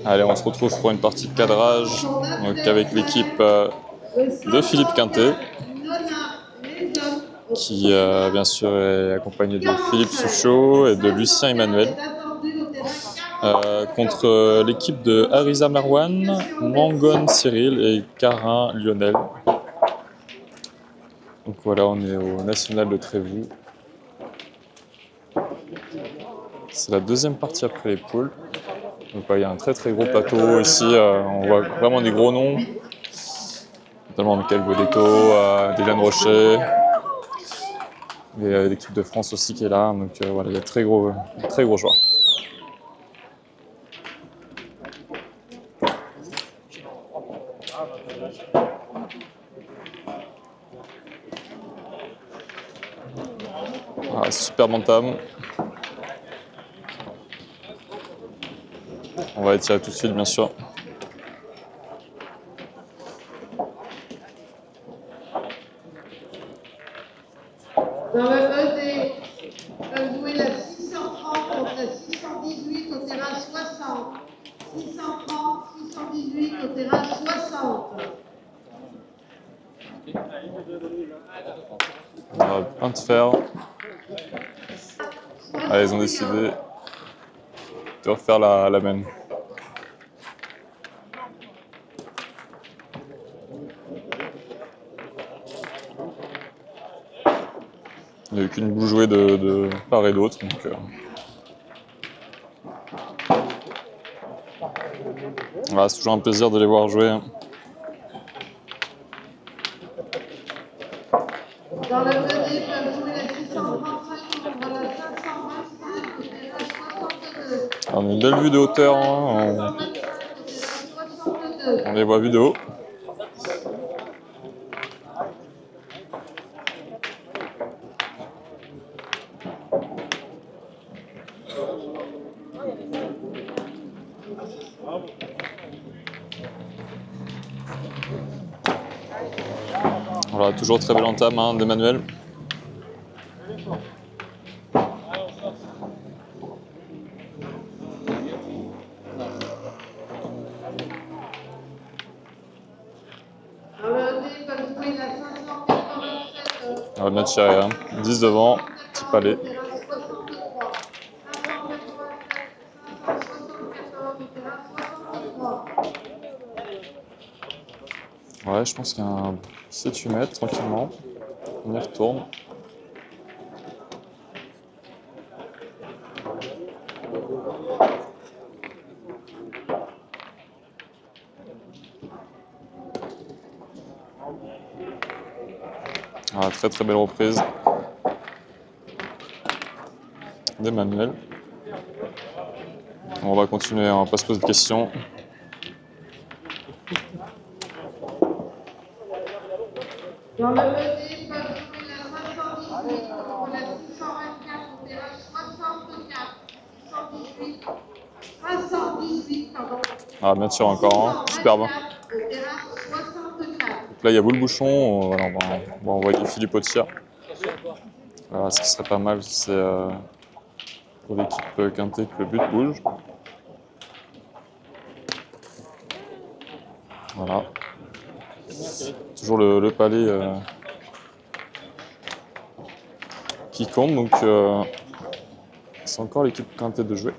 Allez, on se retrouve pour une partie de cadrage donc avec l'équipe de Philippe Quintet qui bien sûr est accompagné de Philippe Souchot et de Lucien Emmanuel contre l'équipe de Ariza Marwan, Mangon Cyril et Carin Lionel. Donc voilà, on est au National de Trévoux. C'est la deuxième partie après les poules. Donc il y a un très très gros plateau ici, on voit vraiment des gros noms, notamment Michael Godetto, Dylan Rocher, et l'équipe de France aussi qui est là, donc voilà, il y a très gros joueurs. Voilà, super bantam. On va étirer tout de suite, bien sûr. Dans le ED, peuvent jouer la 630 contre la 618 au terrain 60. 630, 618 au terrain 60. Plein de fer. Allez, ils ont décidé de refaire la même. Il n'y a eu qu'une boule jouée de part et d'autre. Voilà, c'est toujours un plaisir de les voir jouer. Dans le ED, peuvent jouer la 635 contre la 525 au terrain 62. On a une belle vue de hauteur, on les voit vue de haut. Voilà, toujours très belle entame d'Emmanuel. On va mettre Chiria, 10 devant, petit palais. Ouais, je pense qu'il y a un 7-8 mètres tranquillement. On y retourne. Ah, très très belle reprise d'Emmanuel. On va continuer, on va pas se poser de questions. Dans le ED, peuvent jouer la 518 contre la 624 au terrain 64. 618, 518, pardon. Ah, bien sûr, encore, superbe. Au terrain 64. Donc là, il y a vous le bouchon, voilà, on va envoyer Philippe au tir. Voilà, ce qui serait pas mal, c'est pour l'équipe Quintet que le but bouge. Voilà. Toujours le palais qui compte, donc c'est encore l'équipe Quintet de jouer.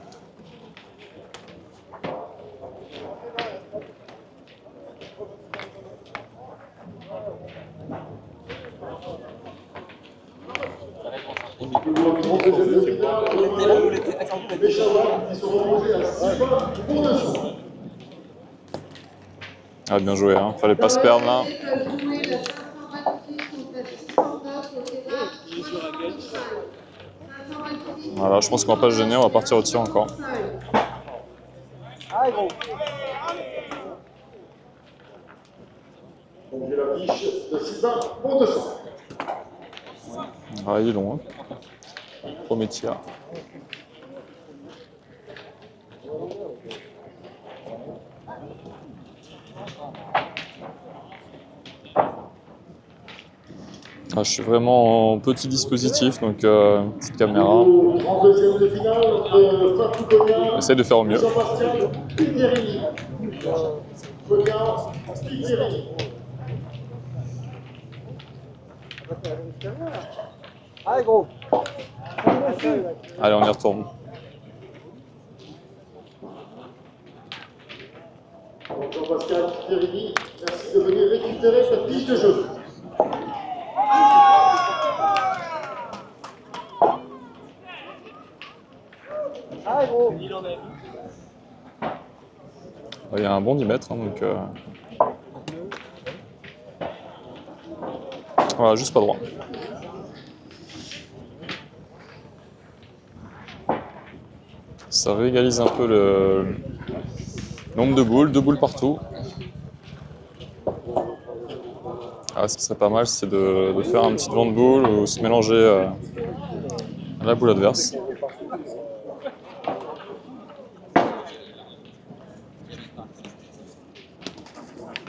Ah, bien joué, hein. Fallait pas se perdre là. Voilà, je pense qu'on va pas se gêner, on va partir au tir encore. Donc j'ai la fiche de 6 ans pour 200. Ah, il est long, hein. Premier tir. Ah, je suis vraiment en petit dispositif, donc petite caméra. Au 32e de finale, Fatou Konya, J'essaie de faire au mieux. Jean-Bastien Piquerini. Konya, Piquerini. Allez gros. Allez, on y retourne. Jean-Pascal Piquerini, merci de venir récupérer cette fiche de jeu. Allez gros. Il y a un bon 10 mètres, hein, donc voilà, juste pas droit. Ça réégalise un peu le nombre de boules, 2 boules partout. Ah, ce qui serait pas mal, c'est de faire un petit devant de boule ou se mélanger à la boule adverse.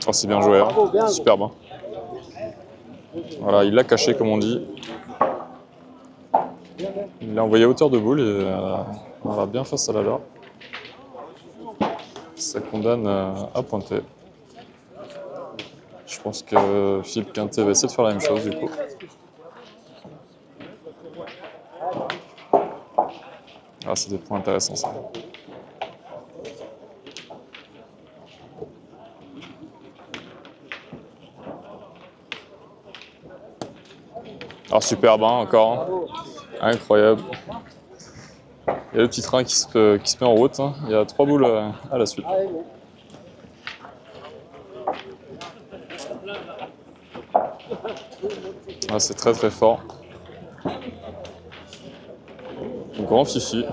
Oh, c'est bien joué, hein. Superbe. Hein. Voilà, il l'a caché comme on dit. Il l'a envoyé à hauteur de boule et voilà, bien face à la barre. Ça condamne à pointer. Je pense que Philippe Quintet va essayer de faire la même chose du coup. Ah, c'est des points intéressants ça. Alors superbe hein, encore, hein. Incroyable. Il y a le petit train qui se met en route, hein. Il y a 3 boules à la suite. Ah, c'est très très fort. Grand fifi.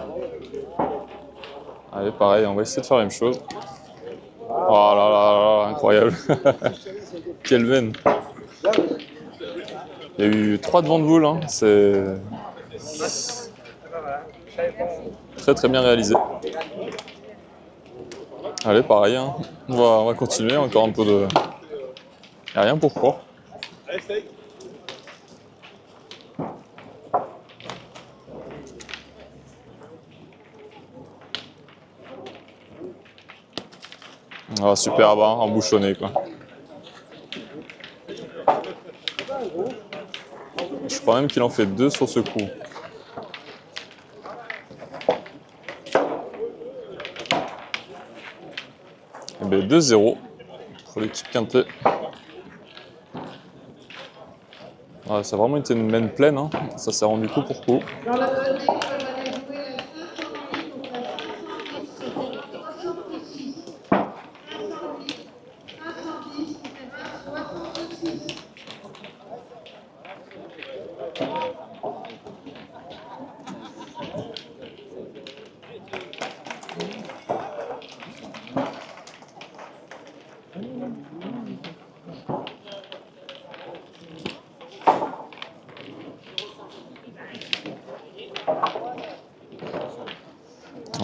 Allez, pareil, on va essayer de faire la même chose. Oh là là là, incroyable. Quelle veine. Il y a eu 3 devants de boule, hein. C'est très très bien réalisé. Allez, pareil, hein. On va continuer, encore un peu de... Il n'y a rien pour quoi. Ah, superbe, hein, embouchonné quoi. Je crois même qu'il en fait 2 sur ce coup. Et bien 2-0 pour l'équipe Quintet. Ah, ça a vraiment été une main pleine, hein. Ça s'est rendu coup pour coup. Dans le côté, on va aller jouer la 508 contre la 510, c'était 66. 510, c'était 66.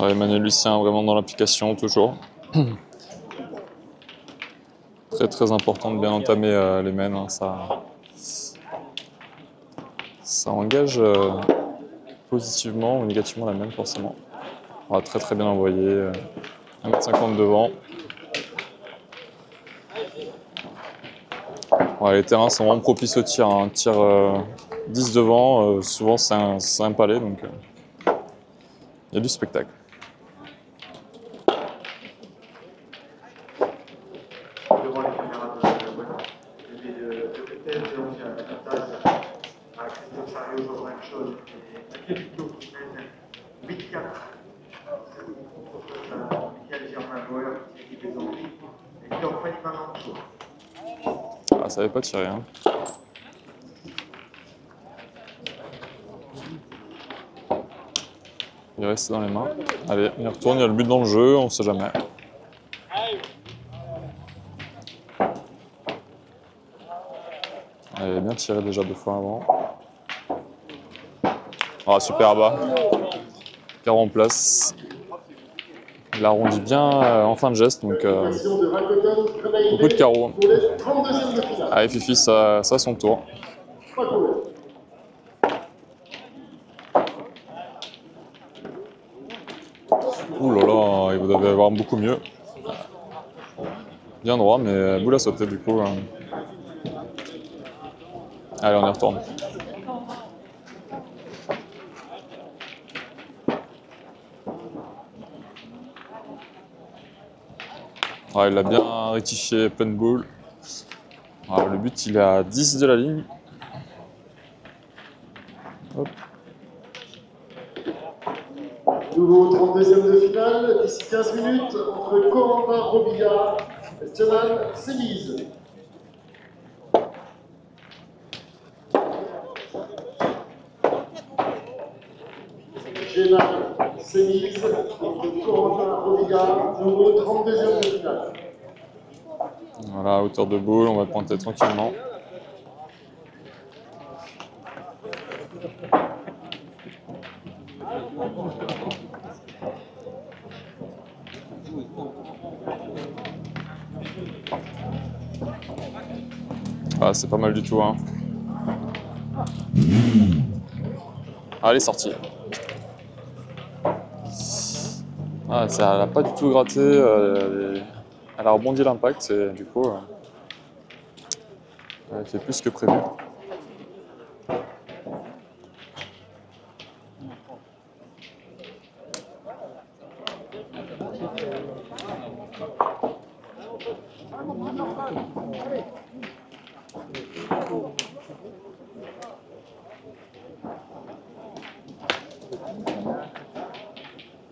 Ouais, Emmanuel Lucien vraiment dans l'application toujours. Très très important de bien entamer les mains, hein. Ça engage positivement ou négativement la main forcément. Voilà, très très bien envoyé. 1,50 m devant. Ouais, les terrains sont vraiment propices au tir. Un tir 10 devant, souvent c'est un palais, donc il y a du spectacle. Devant les caméras de thèse, donc à Christophe Chariot, je vois une chose, et Capito qui mène 8-4 contre Michael Germain-Bauer, qui est des envies, et qui en fait maintenant. Ah, ça n'avait pas tiré, hein. Il reste dans les mains. Allez, il retourne, il y a le but dans le jeu, on ne sait jamais. Elle est bien tiré déjà 2 fois avant. Ah, super bas. Carreau en place. Il arrondit bien en fin de geste, donc beaucoup de carreaux. Allez, Fifi, ça a son tour. pas couvert. Ouh là là, il devait avoir beaucoup mieux. Bien droit, mais boule a sauté du coup. Allez, on y retourne. Ah, il a bien rectifié, pleine boule. Ah, le but, il est à 10 de la ligne. Hop. Nouveau 32e de finale, d'ici 15 minutes, entre Corentin Robillard et Stéphane Sémise. Génal Sémise contre Corentin Robillard, nouveau 32e de finale. Voilà, hauteur de boule, on va pointer tranquillement. Ah, c'est pas mal du tout, hein. Ah, elle est sortie. Ah, ça n'a pas du tout gratté. Elle a rebondi l'impact et du coup, elle fait plus que prévu.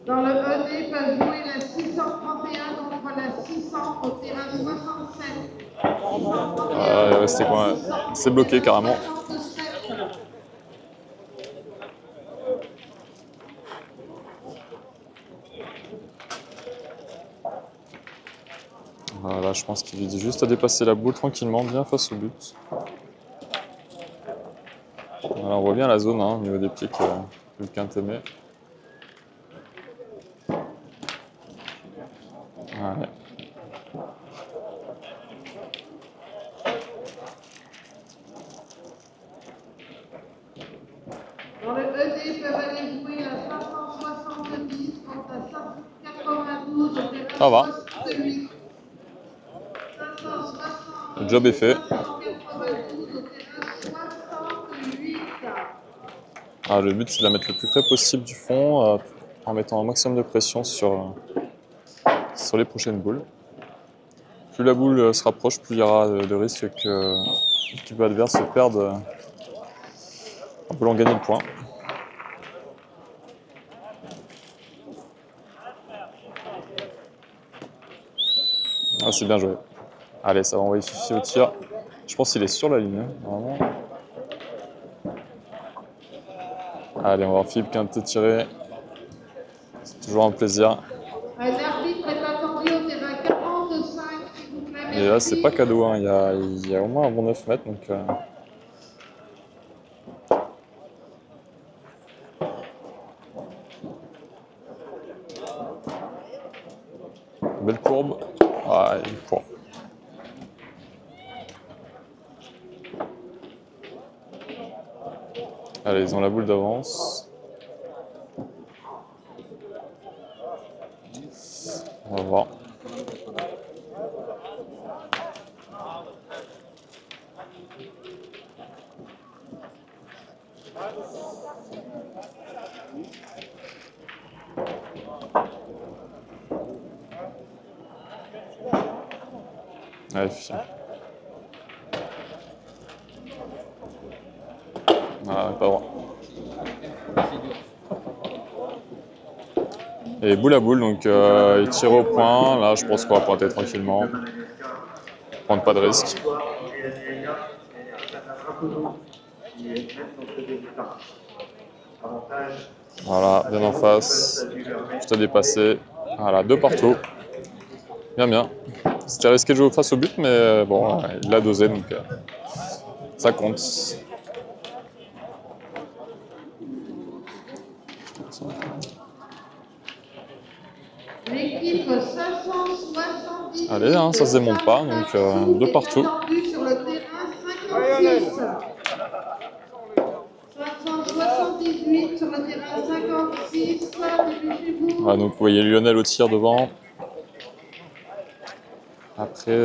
Dans le ED peut jouer la 631 contre la 600 au terrain 67. C'était quoi? C'est bloqué carrément. Voilà, je pense qu'il vise juste à dépasser la boule tranquillement, bien face au but. Voilà, on voit bien la zone, hein, au niveau des pieds que le quintet met. Ouais. Dans le ED peuvent aller jouer la 570 contre la 592 au terrain Ça va. 68. Le job est fait. 592 au terrain 68. Ah, le but, c'est de la mettre le plus près possible du fond, en mettant un maximum de pression sur les prochaines boules. Plus la boule se rapproche, plus il y aura de risque que l'équipe adverse se perde en voulant gagner le point. Ah, c'est bien joué. Allez, ça va envoyer Fifi au tir. Je pense qu'il est sur la ligne, normalement. Allez, on va voir Philippe Quintet tirer. C'est toujours un plaisir. L'arbitre est attendu au terrain 45, s'il vous plaît. Et là, c'est pas cadeau, hein. Il y a au moins un bon 9 mètres. Donc, belle courbe. Ah, il court. Allez, ils ont la boule d'avance. On va voir. Allez, Fifi. Ah, pas droit. Et boule à boule, donc il tire au point. Là, je pense qu'on va pointer tranquillement. Prendre pas de risque. Voilà, bien en face. Juste à dépasser. Voilà, 2 partout. Bien, bien. C'était risqué de jouer face au but, mais bon, il l'a dosé, donc ça compte. L'équipe 570. Allez, hein, ça se démonte pas, donc 2 partout. Sur le terrain 56. Voilà, donc vous voyez Lionel au tir devant. Après,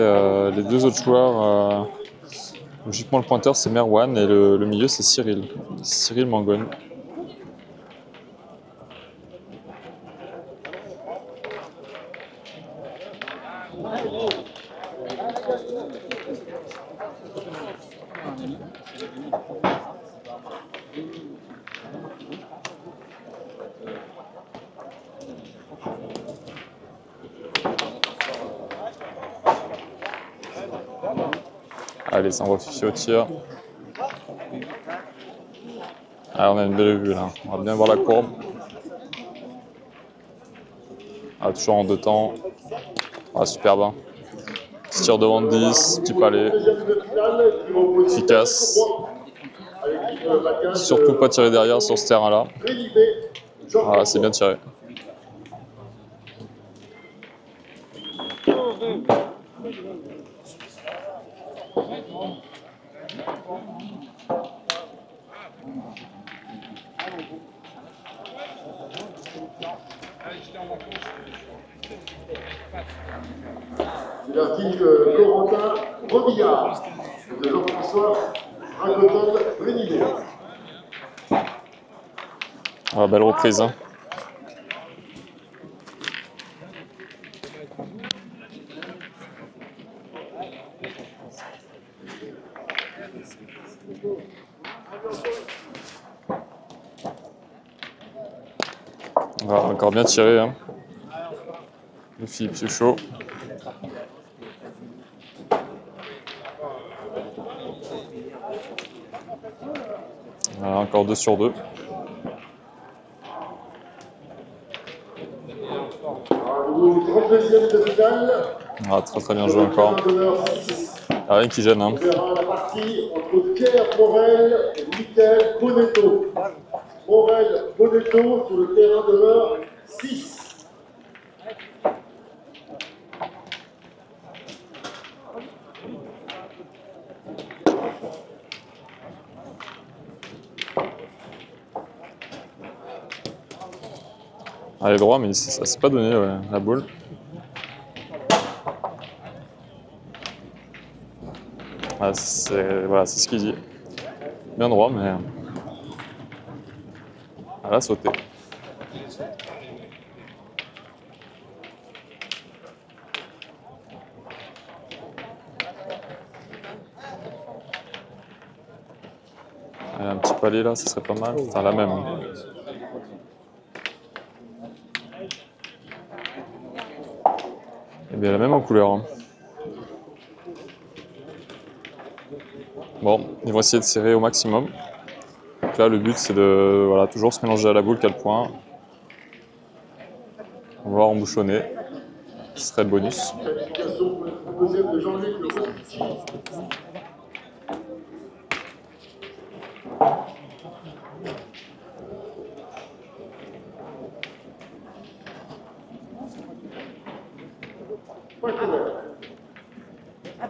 les deux autres joueurs, logiquement le pointeur c'est Merwan et le milieu c'est Cyril. Cyril Mangone. Allez, ça envoie Fifi au tir. Ah, on a une belle vue là, on va bien voir la courbe. Ah, toujours en deux temps. Ah, super bien. Petit tir devant de 10, petit palais. Efficace. Surtout pas tirer derrière sur ce terrain-là. Voilà, c'est bien tiré. C'est l'article Corentin Robillard de Jean-François Racoton-Brénillet. Ah, belle reprise. Hein. Ah, encore bien tiré. Hein. Le Philippe Suchot. Voilà, encore 2 sur 2. Au 32e de finale. Ah, très bien joué encore. Ah, rien qui gêne. Hein. On verra la partie entre Pierre Morel et Michael Bonetto. Morel Bonetto sur le terrain de l'heure 6. Ah, elle est droit, mais ça s'est pas donné, ouais, la boule. Ah, c'est voilà, ce qu'il dit. Bien droit, mais elle a sauté. Allez, un petit palais là, ça serait pas mal. Enfin, la même. Et bien la même en couleur. Hein. Bon, ils vont essayer de serrer au maximum. Donc là, le but c'est de voilà, toujours se mélanger à la boule qu'à le point. On va embouchonner. Ce serait le bonus. Qualification pour le deuxième de Jean-Luc Le Rossi.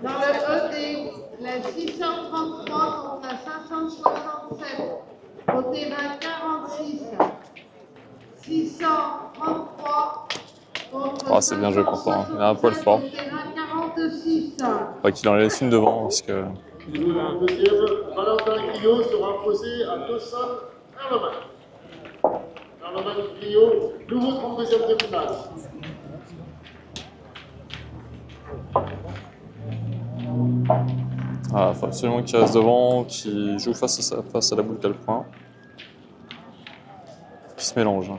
Dans le ED, la 633 contre la 567. Au terrain 46. 633 contre Oh, c'est bien joué pourtant. Il a un poil fort. au terrain 46. Faudrait qu'il en laisse une devant parce que. Le deuxième, Valentin Guillot sera opposé à Tosson Erleman. Erleman Guillot, nouveau 32e de finale. Ah, il faut absolument qu'il reste devant, qu'il joue face à la boule qu'à le point. Qu'il se mélange.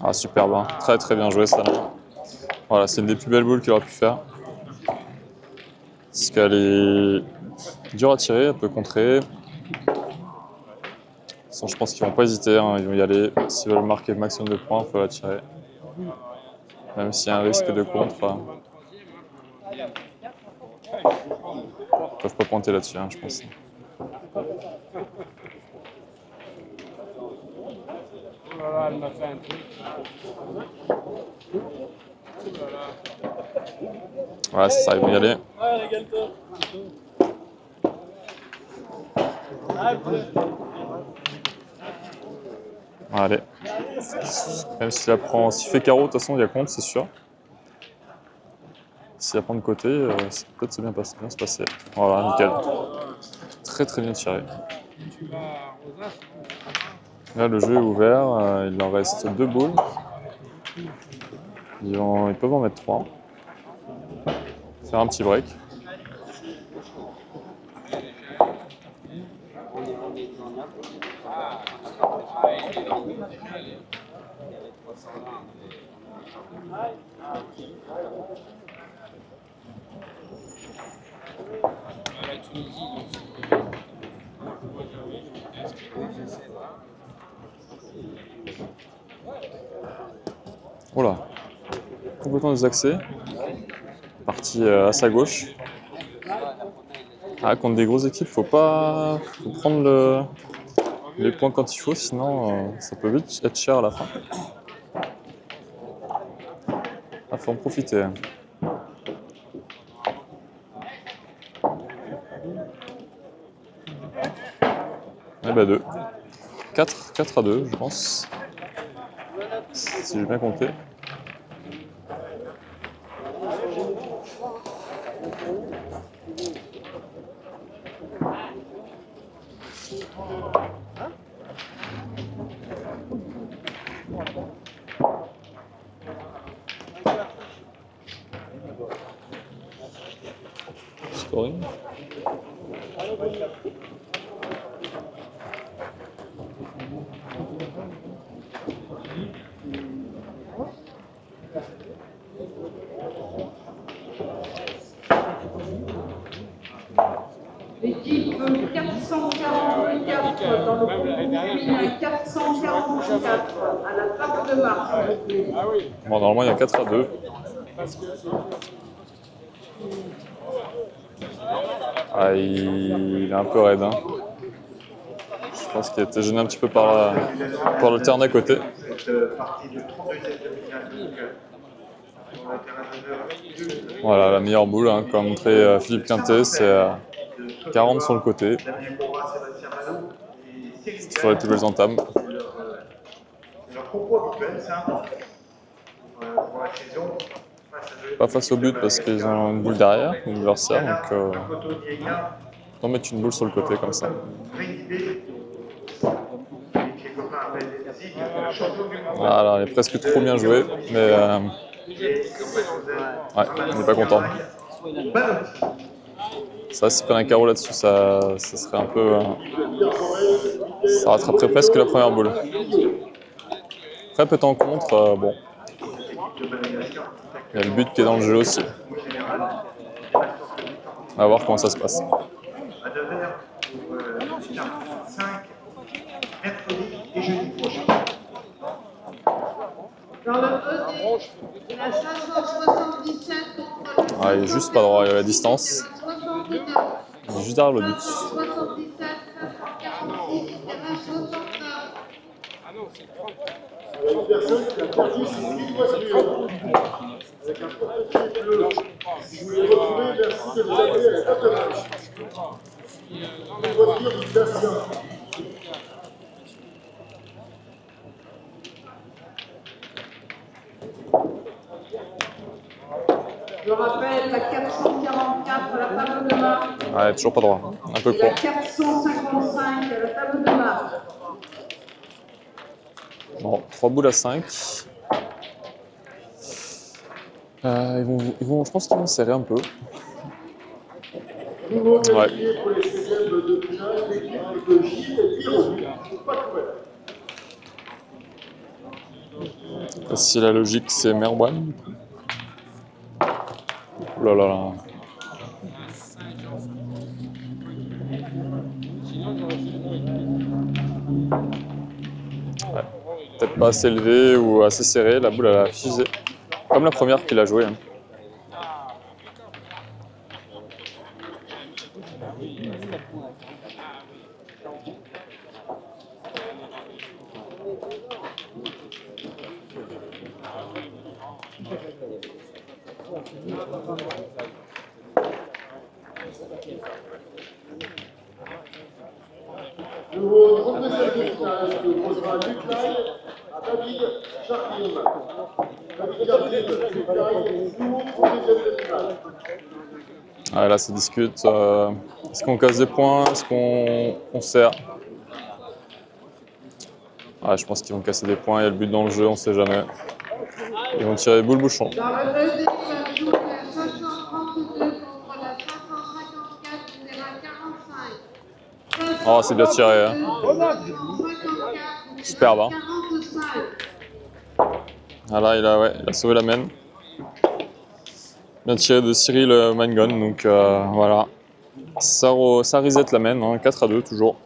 Ah, superbe, hein. Très bien joué ça. Voilà, c'est une des plus belles boules qu'il aurait pu faire. Parce qu'elle est dure à tirer, elle peut contrer. Je pense qu'ils vont pas hésiter, hein. Ils vont y aller. S'ils veulent marquer le maximum de points, il faut la tirer. Même s'il y a un risque de contre. pointer là-dessus, hein, je pense. Oh là là, elle m'a fait un truc. Ouais, c'est ça, ils vont y aller. Ouais, régale-toi. Allez. Même s'il apprend, s'il fait carreau, de toute façon, il y a compte, c'est sûr. S'il apprend de côté, ça peut peut-être bien se passer. Voilà, nickel. Très très bien tiré. Tu vas à Rosas. Là, le jeu est ouvert, il en reste 2 boules. Ils peuvent en mettre 3. Faire un petit break. La Tunisie, Voilà. Complètement désaxé. Parti à sa gauche. Ah, contre des grosses équipes, faut prendre les points quand il faut, sinon ça peut vite être cher à la fin. Ah, faut en profiter. Eh ben 2. 4 à 2, je pense. Si j'ai bien compté. Scoring. L'équipe 444 dans le groupe féminin 444 à la table de marche. ah oui. Bon, normalement, il y a 4 à 2. Ah, il est un peu raide. Hein. Je pense qu'il a été gêné un petit peu par le terrain à côté. Cette partie de 32e demi-finale, donc, sur le terrain d'honneur. Voilà, la meilleure boule, hein, comme montré Philippe Quintet, c'est 40 sur le côté. C'est sur les plus belles entames. C'est leur propos habituel, ça, pour la saison. Pas face au but parce qu'ils ont une boule derrière, une adversaire, donc on va mettre une boule sur le côté comme ça. Voilà, elle est presque trop bien jouée, mais ouais, on n'est pas content. Ça, s'il prennent un carreau là-dessus, ça serait un peu... ça rattraperait presque la première boule. Très peu en contre, bon. Il y a le but qui est dans le jeu aussi. On va voir comment ça se passe. Dans le ED, il a 577 contre le... Ah, il est juste pas droit, il y a la distance. 69. Il est juste derrière le but. 577, 546 au terrain 69. Ah non, c'est 30. Il y a une personne qui a perdu ses 8 voitures. Avec un porte-clés bleu. Si vous les retrouvez, merci de les appeler à 4 matchs. Une voiture du Dacia. Je rappelle la 444 à la table de marche. Ouais, toujours pas droit, un peu Et la court. 455 à la table de marche. Bon, 3 boules à 5. Je pense qu'ils vont serrer un peu. Nouveau Ouais. qualifié pour les 16e de finale, l'équipe de Gilles Biro. Pas couvert. Si la logique, c'est Merwan. Oh là là là. Ouais. Peut-être pas assez élevé ou assez serré, la boule elle a fusé. Comme la première qu'il a jouée. Hein. Nouveau 32e de finale qui opposera Luc Lai à David Jardim. David Jardim, Luc Lai, nouveau 32e de finale. Ah, là, ça discute. Est-ce qu'on casse des points? Est-ce qu'on sert? Ah, je pense qu'ils vont casser des points. Il y a le but dans le jeu, on sait jamais. Ils vont tirer boule bouchon. Dans le deuxième, ça joue la 532 contre la 554, on est à 45. Oh, c'est bien tiré. Hein. 554, Superbe. Hein. 45. Ah là, il a sauvé la main. Bien tiré de Cyril Mangon. Donc voilà. Ça reset la main. Hein, 4-2 toujours.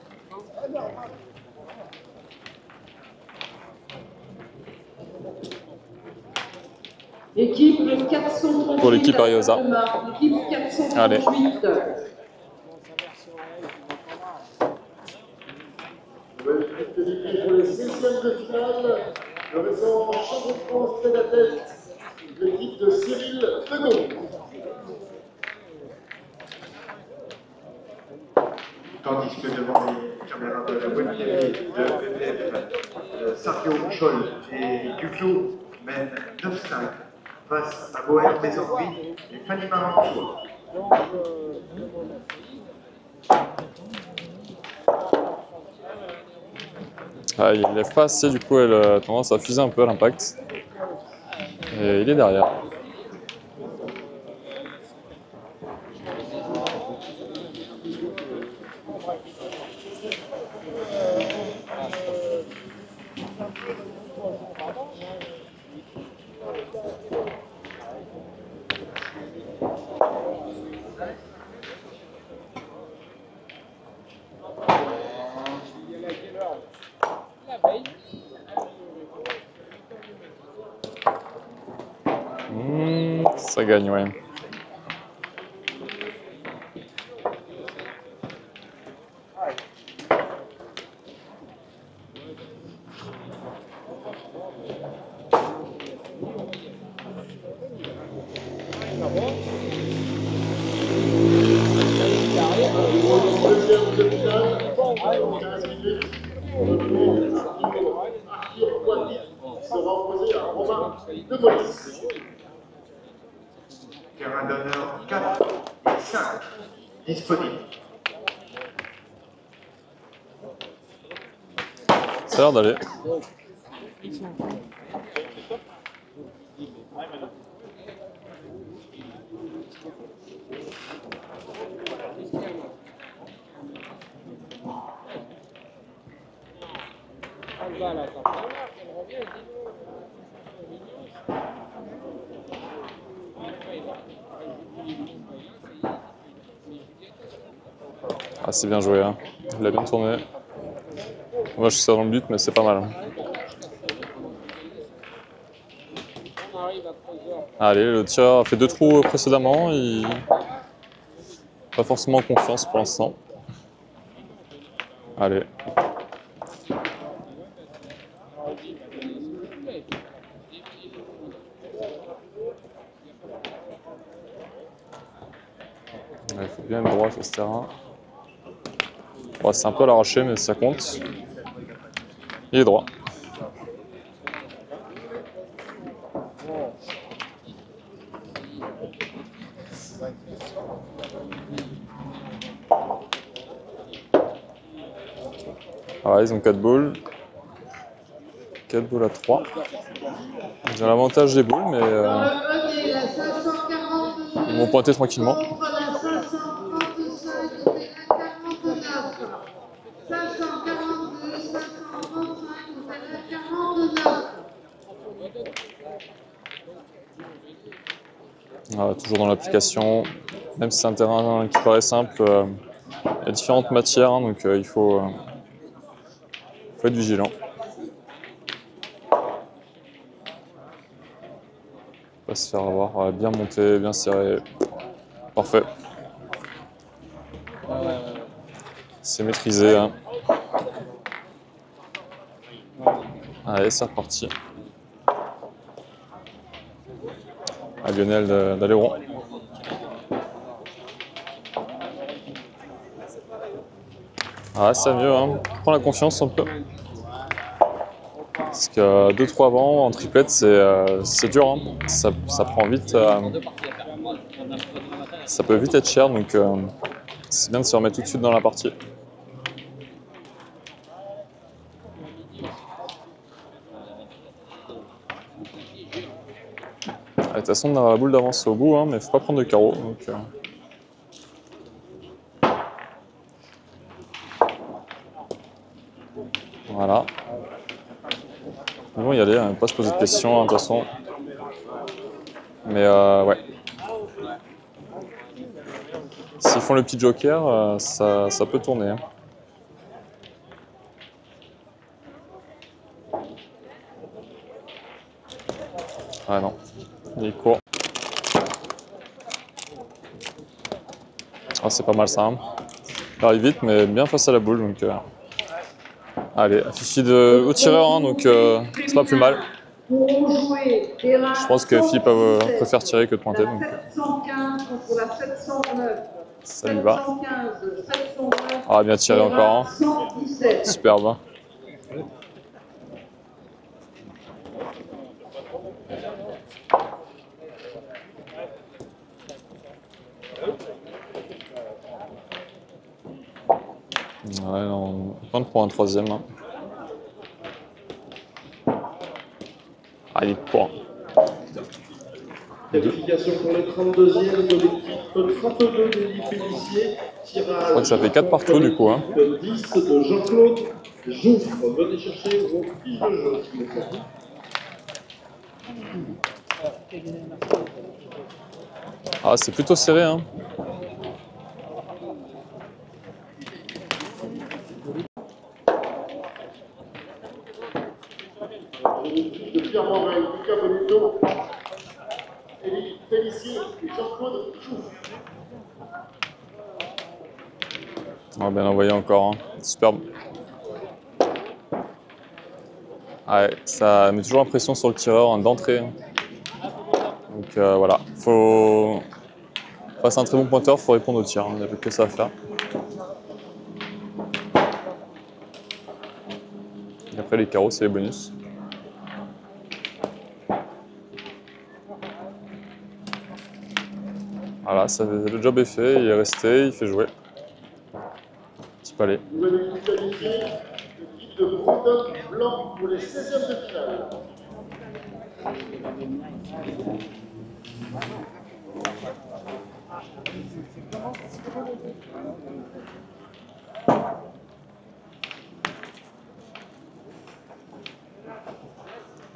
Équipe 438. Pour l'équipe Ariosa. Équipe 438. Allez. Nouvelle qualifiée pour les 16e de finale. Le récent champion de France tête à tête. L'équipe de Cyril Fegon. Tandis que devant les caméras de la web TV de VPF, Sarkio Scholl et Duclos mènent 9-5 face à Boer Bézambri et Fanny Marantois. Ah, il lève pas assez, du coup elle a tendance à fuser un peu à l'impact. Et il est derrière. Ça gagne, ouais. Deuxième de finale, 15 minutes. Arthur Poitiers sera opposé à Romain de Molis. Terrain d'honneur 4 et 5 disponibles. Ça a l'air d'aller. Ah, c'est bien joué, hein. Il a bien tourné. Moi je suis dans le but, mais c'est pas mal. Allez, le tireur a fait 2 trous précédemment. Il pas forcément confiance pour l'instant. Allez. Il faut bien être droit sur ce terrain. Bon, c'est un peu à l'arraché, mais ça compte. Il est droit. Ah, ils ont 4 boules. 4 boules à 3. Ils ont l'avantage des boules, mais ils vont pointer tranquillement. Ah, toujours dans l'application. Même si c'est un terrain qui paraît simple, il y a différentes matières, hein, donc il faut être vigilant. Pas se faire avoir, bien monté, bien serré. Parfait. C'est maîtrisé. Hein. Allez, c'est reparti. À Lionel d'aller rond. Ah, c'est mieux, hein. Prends la confiance un peu. Parce que 2-3 vents en triplette, c'est dur. Hein. Ça prend vite. Ça peut vite être cher, donc c'est bien de se remettre tout de suite dans la partie. De toute façon, on a la boule d'avance au bout, hein, mais il ne faut pas prendre de carreau. Donc, voilà. Ils vont y aller, hein, pas se poser de questions, hein, de toute façon. Mais ouais. S'ils font le petit joker, ça peut tourner. Hein. Ah non, il court. Ah, c'est pas mal ça. Hein. Il arrive vite, mais bien face à la boule. Donc, allez, Fifi au tireur, hein, donc c'est pas plus mal. Je pense que Fifi préfère tirer que de pointer. Donc, 715 contre la 709. Ça lui va. 715, 709. Ah, bien tiré encore. Hein. 117. Superbe. Hein. Ouais, on compte pour un troisième. Hein. Ah, il est court. Qualification pour le 32e de l'équipe 32 d'Élie Félissier. Je crois que ça fait 4 partout du coup. Hein. 10 de Jean-Claude Jouffre. Venez chercher vos fiches de jeu, s'il vous plaît. Ah, c'est plutôt serré. Hein. De Pierre Morel, Lucas Bonito, Élie Félissier et Jean-Claude Jouffre. On va bien envoyer encore. Hein. Superbe. Ouais, ça met toujours l'impression sur le tireur hein, d'entrée. Donc voilà, faut face à un très bon pointeur, il faut répondre au tir. Il n'y a plus que ça à faire. Et après les carreaux, c'est les bonus. Voilà, le job est fait, il est resté, il fait jouer. Petit palais. Nouvelle équipe qualifiée, l'équipe de Breton Blanc pour les 16e de finale.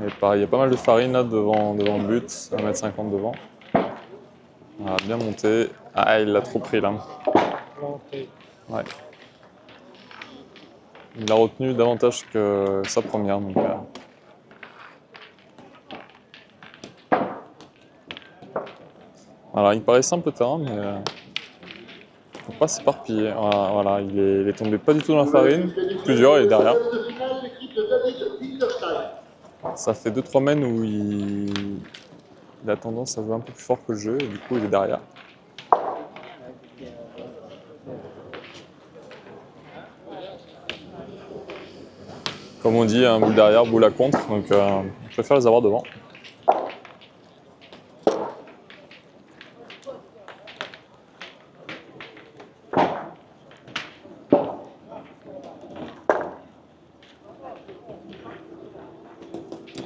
Et pareil, il y a pas mal de farine là devant le but, 1,50 m devant. Voilà, bien monté. Ah, il l'a trop pris là. Ouais. Il l'a retenu davantage que sa première. Donc, voilà, il paraît simple le terrain, mais faut pas s'éparpiller. Voilà, il est tombé pas du tout dans la farine. Plusieurs, il est derrière. Ça fait 2-3 mènes où il a tendance à jouer un peu plus fort que le jeu et du coup il est derrière. Comme on dit, un boule derrière, boule à contre, donc je préfère les avoir devant.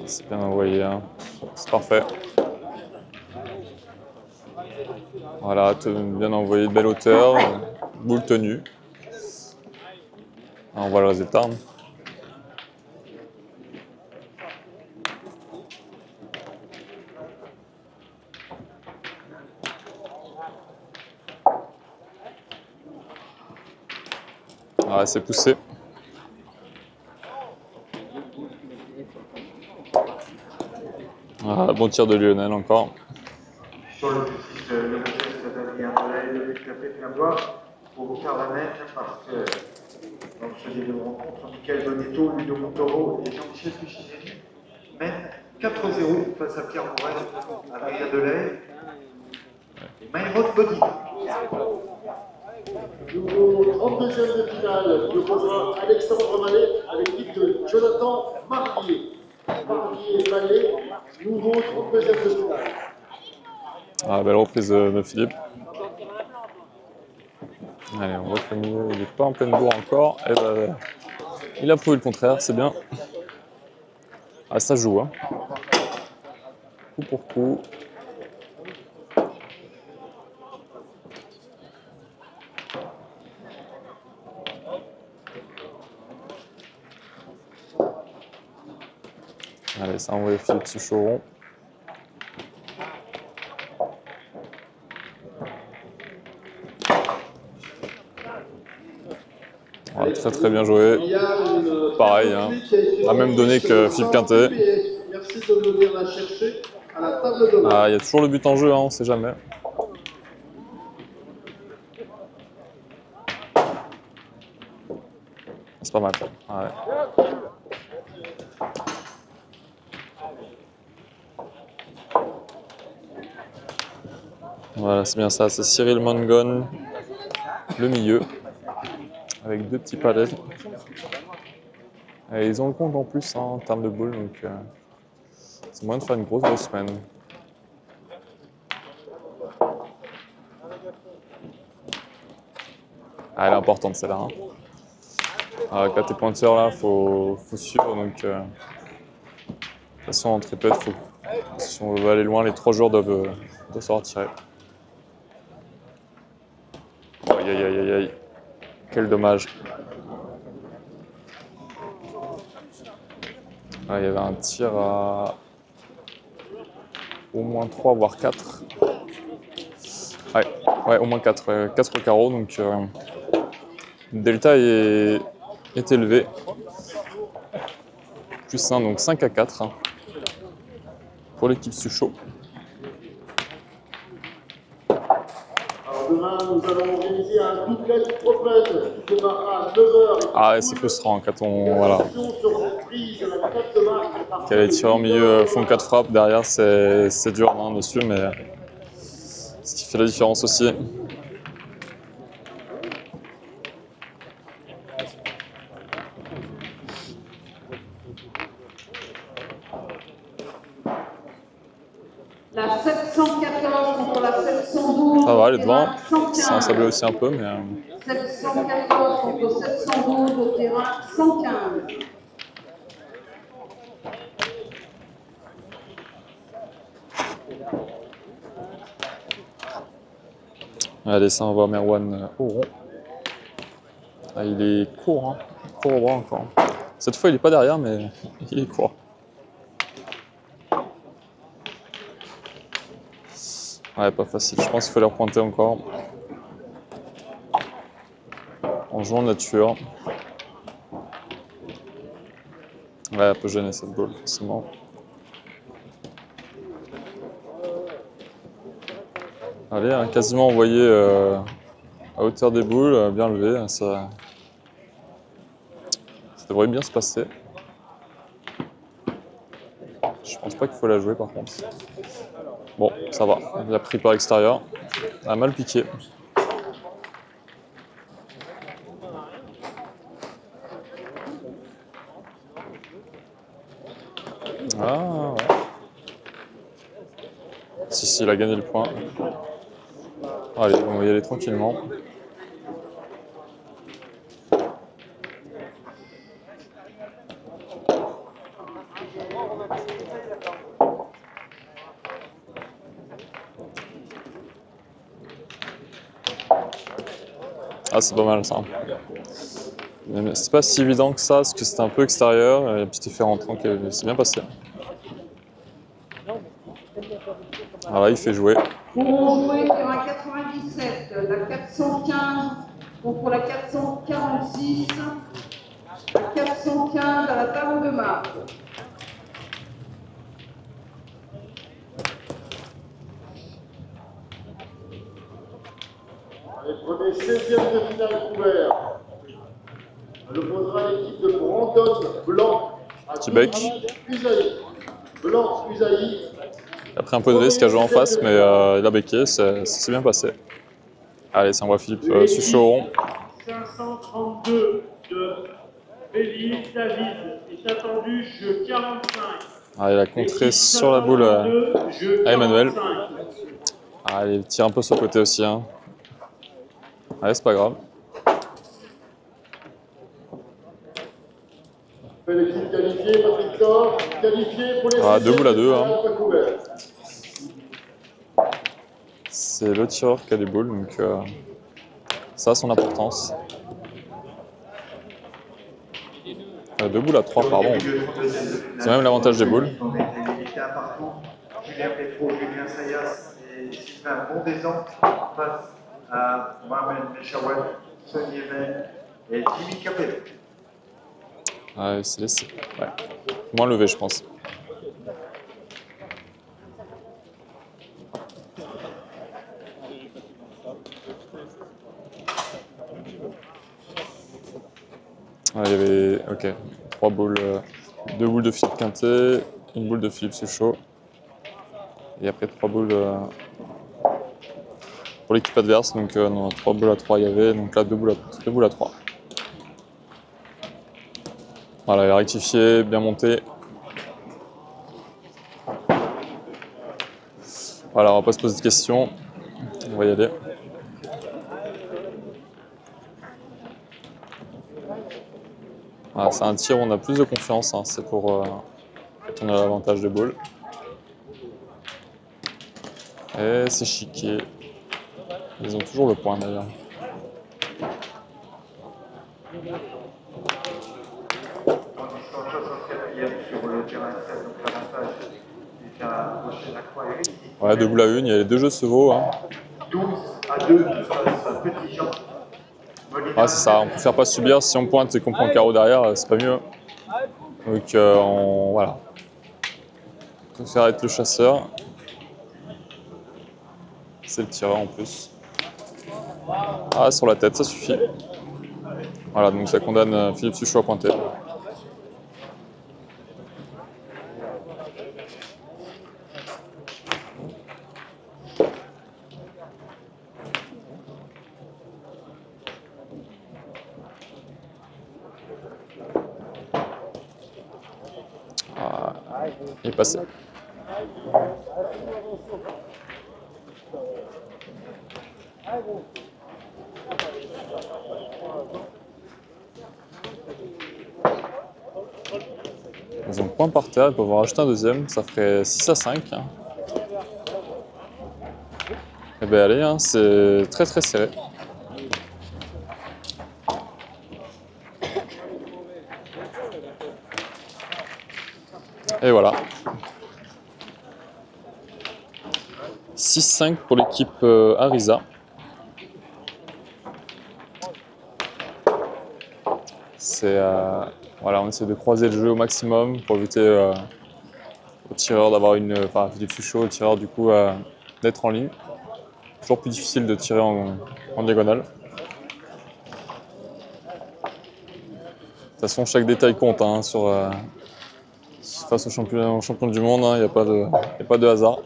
C'est bien envoyé, hein. C'est parfait. Voilà, bien envoyé, de belle hauteur, boule tenue. On voit le résultat. Ouais, c'est poussé. Ah, bon tir de Lionel encore. Sur le petit, le geste d'Adrien Delay, le but qu'a fait bien voir, pour 40 mètres, parce que Dans ce début de rencontre, Michael Bonetto, Ludo Montoro et Jean-Michel Cucinelli mènent 4-0 face à Pierre Morel, Adrien Delay et Mayrod Body. Nouveau 32e de finale qui opposera Alexandre Mallet à l'équipe de Jonathan Marlier. Marlier et Mallet, nouveau 32e de finale. Ah, belle reprise de Philippe. Allez, on voit que le milieu il n'est pas en pleine bourre encore. Et ben, il a prouvé le contraire, c'est bien. Ah, ça joue, hein. Coup pour coup. Allez, ça envoie Philippe Suchauron. Ah, très bien joué. Pareil, hein. La même donnée que Philippe Quintet. Merci de venir la chercher à la table de Ah, il y a toujours le but en jeu, hein, on ne sait jamais. C'est pas mal. Ouais. Voilà, c'est bien ça. C'est Cyril Mangon, le milieu, avec deux petits palets. Et ils ont le compte en plus, hein, en termes de boules, donc c'est moyen de faire une grosse semaine. Ah, elle est importante celle-là. Hein. Avec tes pointeurs là, faut suivre. Donc, de toute façon, en tripette, si on veut aller loin, les 3 joueurs doivent se retirer. Aïe aïe aïe aïe aïe. Quel dommage. Ah, il y avait un tir à au moins 3, voire 4. Ouais, au moins 4. 4 au carreau, donc le delta est élevé. Plus 1, donc 5 à 4 hein, pour l'équipe Suchot. Alors demain, nous allons organiser un doublet open qui démarrera à 9h. Ah, c'est frustrant quand on. Voilà. Quand les tireurs au milieu font 4 frappes, derrière c'est dur hein, dessus, mais ce qui fait la différence aussi. La 714 contre la 712. Ça va, elle est devant. Ça sablé aussi un peu, mais. 714 contre 712 au terrain 115. Allez, ça envoie Merwan au rond. Ah, il est court, hein. Court au bras encore. Cette fois, il n'est pas derrière, mais il est court. Ouais, pas facile. Je pense qu'il faut les repointer encore. En jouant nature. Ouais, elle peut gêner cette balle, forcément. Allez, hein, quasiment envoyé à hauteur des boules, bien levé. Ça devrait bien se passer. Je pense pas qu'il faut la jouer par contre. Bon, ça va. Il a pris par l'extérieur. Elle a mal piqué. Ah, ouais. Si, il a gagné le point. Allez, on va y aller tranquillement. Ah, c'est pas mal ça. C'est pas si évident que ça, parce que c'était un peu extérieur, et un petit effet rentrant qui s'est bien passé. Voilà, il fait jouer. Pour jouer terrain 97, la 415 contre la 446, la 415 à la table de marque. Allez, prenez 16e de finale couvert. Elle opposera l'équipe de Brandon Blanc à Petit bec. Usaï. Blanc, Usaï. Il a pris un peu de risque à jouer en face, mais il a becqué, ça s'est bien passé. Allez, ça envoie Philippe Sucheron. 532 de Félix David est attendu jeu 45. Ah, il a contré sur la boule à Emmanuel. Ah, il tire un peu sur le côté aussi. Hein. Allez, c'est pas grave. L'équipe qualifiée, Patrick Thor, qualifié pour les 2 boules à 2. Hein. pas couvert. C'est le tireur qui a des boules, donc ça a son importance. 2 boules à 3, pardon. C'est même l'avantage des boules. On est égalité un partout. Julien Petro, Julien Sayas et Sylvain Bondézan face à Mohamed Mechawad, Sonny Even et Jimmy Capello. Ah, il s'est laissé. Ouais. Moins levé, je pense. Ah, il y avait 3 boules, 2 boules de Philippe Quintet, une boule de Philippe Suchot. Et après 3 boules pour l'équipe adverse. Donc non, 3 boules à 3 il y avait. Donc là 2 boules à 3. Voilà, il a rectifié, bien monté. Voilà, on va pas se poser de questions. On va y aller. Voilà, c'est un tir où on a plus de confiance. Hein. C'est pour quand on a l'avantage de boules. Et c'est chiqué. Ils ont toujours le point d'ailleurs. Sur le terrain 16, donc l'avantage du terrain gauche, la croix est ici. Ouais, 2 boules à 1, il y a les 2 jeux chevaux. Hein. 12 à 2 face à Petit Jean. Ouais, c'est ça, on préfère pas subir. Si on pointe et qu'on prend le carreau derrière, c'est pas mieux. Donc voilà. On préfère être le chasseur. C'est le tireur en plus. Ah, sur la tête, ça suffit. Voilà, donc ça condamne Philippe Suchot à pointer. Ah, il est passé. Ils ont point par terre, ils peuvent en rajouter un deuxième, ça ferait 6 à 5. Hein. Et bien allez, hein, c'est très très serré. Et voilà. 6-5 pour l'équipe Arisa. Voilà, on essaie de croiser le jeu au maximum pour éviter au tireur d'avoir enfin Philippe Suchot, le tireur du coup d'être en ligne. Toujours plus difficile de tirer en diagonale. De toute façon, chaque détail compte hein, face au champion du monde, il n'y a pas de hasard.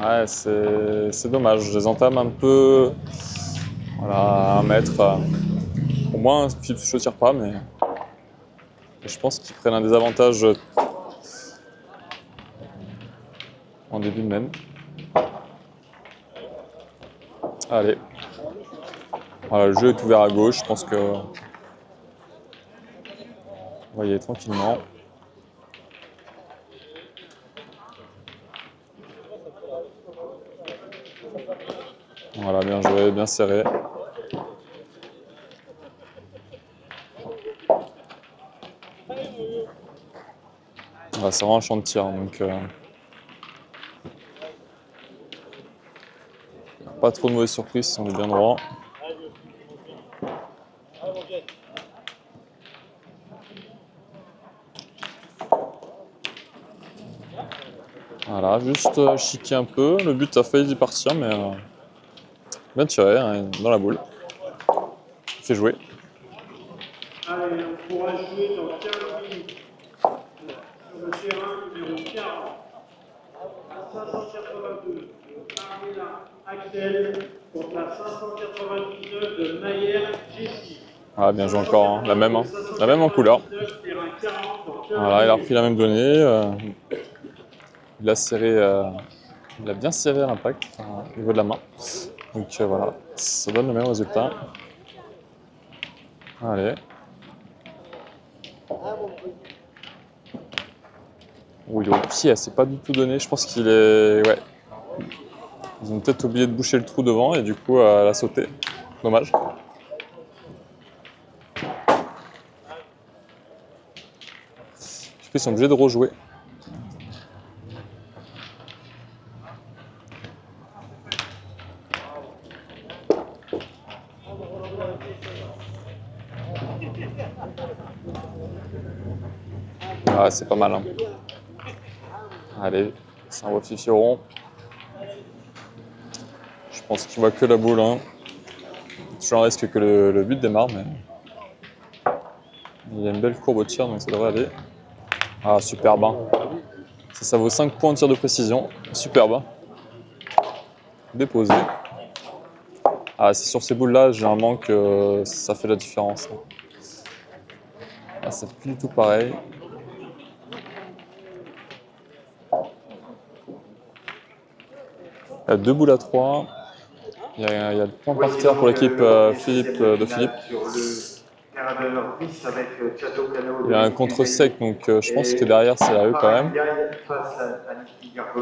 Ouais, c'est dommage. Je les entame un peu voilà, à 1 mètre. Au moins, Philippe Suchot ne tire pas, mais je pense qu'ils prennent un désavantage en début de même. Allez. Voilà, le jeu est ouvert à gauche. Je pense que on va y aller tranquillement. Voilà, bien joué, bien serré. Voilà, c'est vraiment un champ de tir, donc pas trop de mauvaises surprises si on est bien droit. Voilà, juste chiquer un peu. Le but a failli y partir, mais Bien tiré, hein, dans la boule. Il fait jouer. Allez, on pourra jouer dans 15 minutes sur le terrain numéro 40 à 582 de Armina Axel contre la 599 de Mayer Jessie. Ah, bien joué encore, hein. La même en couleur. Voilà, il a repris la même donnée. Il a serré, il a bien serré à l'impact, enfin, au niveau de la main. Donc voilà, ça donne le même résultat. Allez. Oh, il est au pied, c'est pas du tout donné. Je pense qu'il est. Ouais. Ils ont peut-être oublié de boucher le trou devant et du coup, elle a sauté. Dommage. Du coup, ils sont obligés de rejouer. Ah, c'est pas mal. Hein. Allez, c'est un refifie rond. Je pense qu'il voit que la boule. Hein. Toujours un risque que le but démarre, mais il y a une belle courbe au tir, donc ça devrait aller. Ah, superbe. Hein. Ça vaut 5 points de tir de précision. Superbe. Déposé. Ah, c'est sur ces boules-là, généralement, que ça fait la différence. Ah, c'est plus du tout pareil. Il y a 2 boules à 3. Il y a le point par terre pour l'équipe de Philippe. Il y a un contre sec, donc je pense que derrière c'est la rue quand même.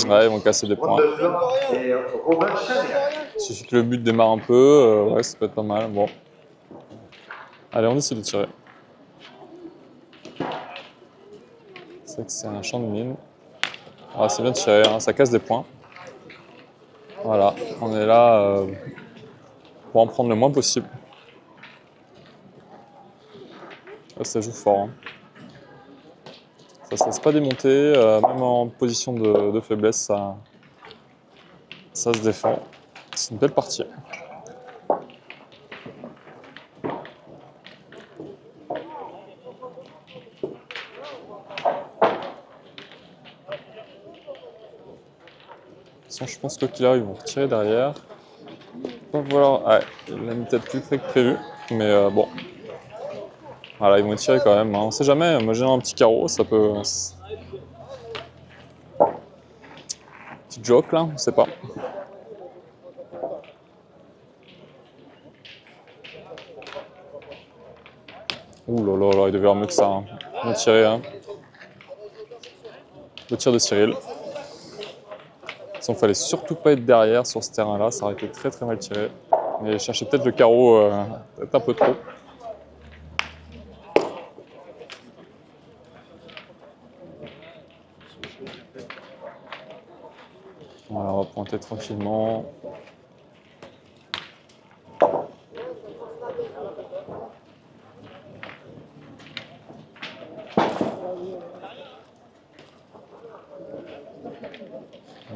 Ouais, ils vont casser des points. Il suffit que le but démarre un peu, ouais, ça peut être pas mal. Bon. Allez, on essaie de tirer. C'est vrai que c'est un champ de mine. Ah, c'est bien tiré, hein, ça casse des points. Voilà, on est là pour en prendre le moins possible. Là, ça joue fort. Hein. Ça ne se laisse pas démonter, même en position de faiblesse, ça se défend. C'est une belle partie. Je pense que qu'il arrive, ils vont retirer derrière. Voilà, ouais, il a mis peut-être plus près que prévu, mais bon. Voilà, ils vont tirer quand même. Hein. On sait jamais, moi j'ai un petit carreau, ça peut. Petit joke là, on sait pas. Ouh là là là, il devait avoir mieux que ça. Hein. On va tirer. Hein. Le tir de Cyril. Il ne fallait surtout pas être derrière sur ce terrain-là, ça aurait été très très mal tiré. Mais chercher peut-être le carreau peut-être un peu trop. Voilà, on va pointer tranquillement.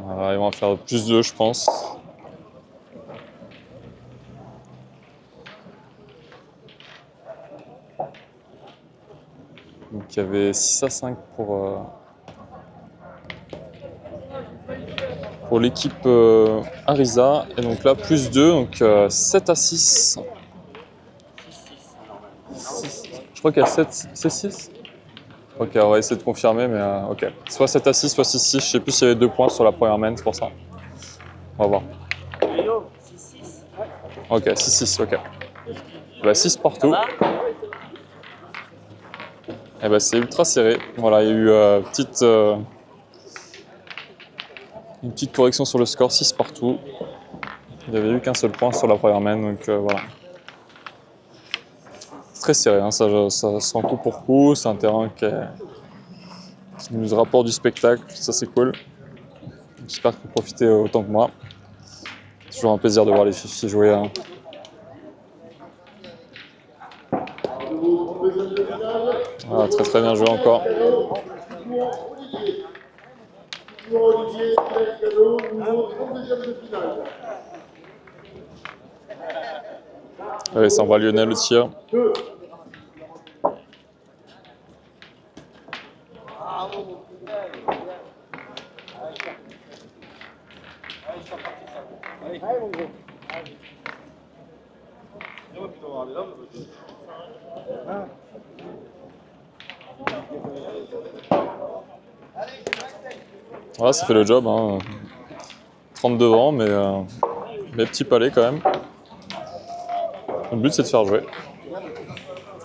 Voilà, ils vont en faire plus 2, je pense. Donc il y avait 6 à 5 pour l'équipe Arisa. Et donc là, plus 2, donc 7 à 6. Je crois qu'il y a 7, c'est 6 ? Ok, on va essayer de confirmer, mais ok. Soit 7 à 6, soit 6-6. Je sais plus s'il y avait 2 points sur la première main, c'est pour ça. On va voir. Ok, 6-6, ok. Bah, 6 partout. Et bah, c'est ultra serré. Voilà, il y a eu une petite correction sur le score, 6 partout. Il n'y avait eu qu'un seul point sur la première main, donc voilà. C'est très serré, hein, ça se rend coup pour coup. C'est un terrain qui nous rapporte du spectacle, ça c'est cool. J'espère que vous profitez autant que moi. C'est toujours un plaisir de voir les filles jouer. Hein. Voilà, très très bien joué encore. Allez, ça envoie Lionel le tir. 2. Voilà, ça fait le job. Hein. 30 devant, mais petit palais quand même. Le but, c'est de faire jouer.